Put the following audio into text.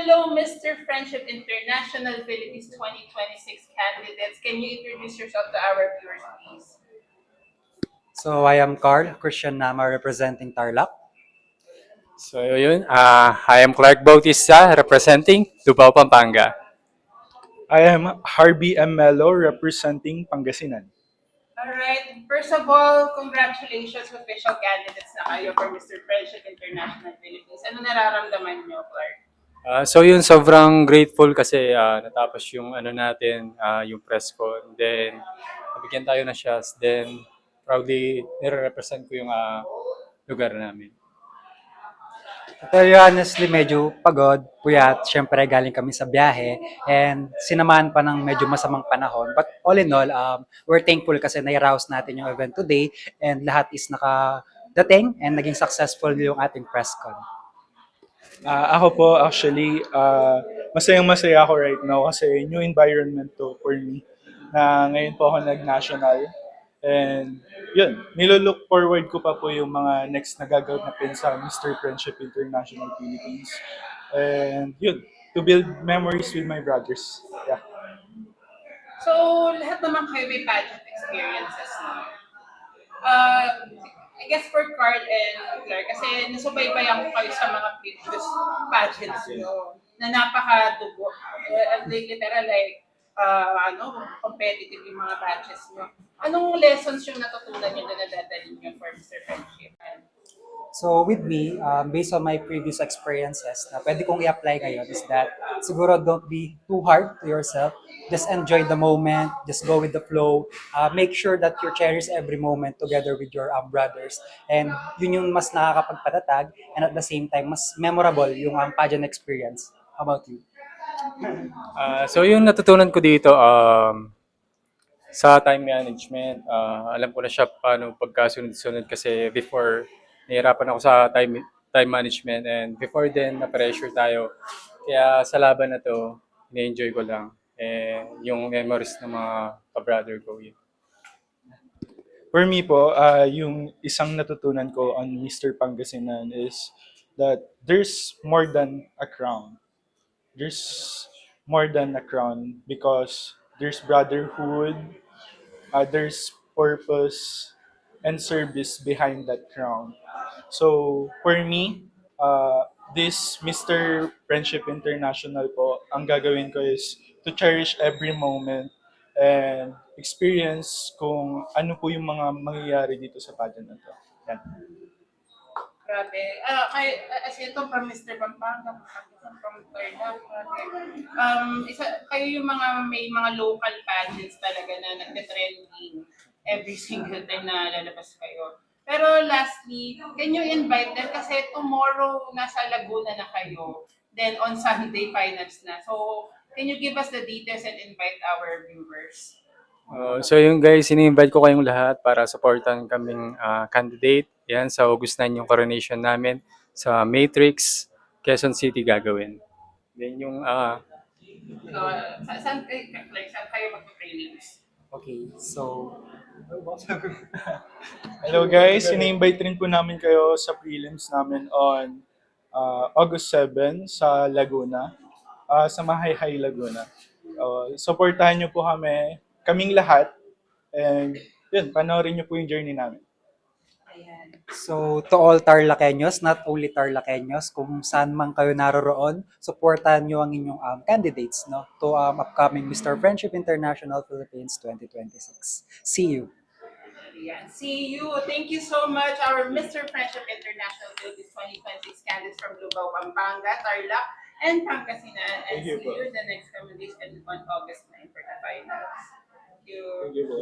Hello, Mr. Friendship International Philippines 2026 candidates. Can you introduce yourself to our viewers, please? So I am Carl Christian Nama representing Tarlac. So yun, I am Clark Bautista representing Lubao, Pampanga. I am Harvey M. Melo representing Pangasinan. All right. First of all, congratulations, official candidates na kayo for Mr. Friendship International Philippines. Ano nararamdaman niyo, Clark? So yun, sobrang grateful kasi natapos yung ano natin, yung press con. Then, nabigyan tayo ng shots. Then, proudly, nire-represent ko yung lugar namin. Pero honestly, medyo pagod, puyat. Siyempre, galing kami sa biyahe and sinamahan pa ng medyo masamang panahon. But all in all, we're thankful kasi nai-rouse natin yung event today and lahat is nakadating and naging successful yung ating press con. Ako po actually, masayang-masaya ako right now kasi new environment to for me na ngayon po ako nag-national. And yun, nilolook forward ko pa po yung mga next na gaganapin sa Mr. Friendship International Philippines. And yun, to build memories with my brothers. Yeah. So, lahat naman kayo may pageant experiences, no? Uh, I guess for Carl and Claire, kasi nasubaybayan ko kayo sa mga previous pageants nyo na napakadugo. Literal like, competitive yung mga batches nyo. Anong lessons yung natutunan nyo na nadadalhin nyo for Mr. Friendship? So with me, based on my previous experiences, na pwede kong i-apply ngayon is that siguro don't be too hard to yourself. Just enjoy the moment. Just go with the flow. Make sure that you cherish every moment together with your brothers. And yun yung mas nakakapagpatatag and at the same time, mas memorable yung pageant experience. How about you? So yung natutunan ko dito, sa time management, alam ko na siya paano pagkasunod-sunod kasi before, nahirapan ako sa time management and before then, na-pressure tayo. Kaya sa laban na to, na-enjoy ko lang. Yung memories ng mga ka-brother ko. Yun. For me po, yung isang natutunan ko on Mr. Pangasinan is that there's more than a crown. There's more than a crown because there's brotherhood, there's purpose, and service behind that crown. So, for me, this Mr. Friendship International po, ang gagawin ko is to cherish every moment and experience kung ano po yung mga mangyayari dito sa pageant na to. Yan. Grabe. As ito from Mr. Pampanga, from Tarlac, grabe. Kayo yung may mga local pageants talaga na nagte-trending every single time na lalabas kayo. Pero lastly, can you invite them? Kasi tomorrow, nasa Laguna na kayo. Then on Sunday, finals na. So, can you give us the details and invite our viewers? So yung guys, ini-invite ko kayong lahat para supportan kaming candidate. Yan, sa August 9 yung coronation namin sa Matrix, Quezon City gagawin. Then yung Saan kayo mag-prelims? Okay, so Hello guys, ini-invite rin po namin kayo sa prelims namin on August 7 sa Laguna, sa Mahayhay, Laguna. Supportahan niyo po kaming lahat, and yun, panoorin niyo po yung journey namin. Ayan. So, to all Tarlakeños, not only Tarlakeños, kung saan man kayo naroroon, supportahan nyo ang inyong candidates no, to upcoming Mr. Friendship International Philippines 2026. See you! Ayan. See you. Thank you so much, our Mr. Friendship International Philippines 2026 candidates from Lubao, Pampanga, Tarlac, and Pangasinan. And Thank you see po. you the next coming days and on August 9 for the finals. Thank you. Thank you po.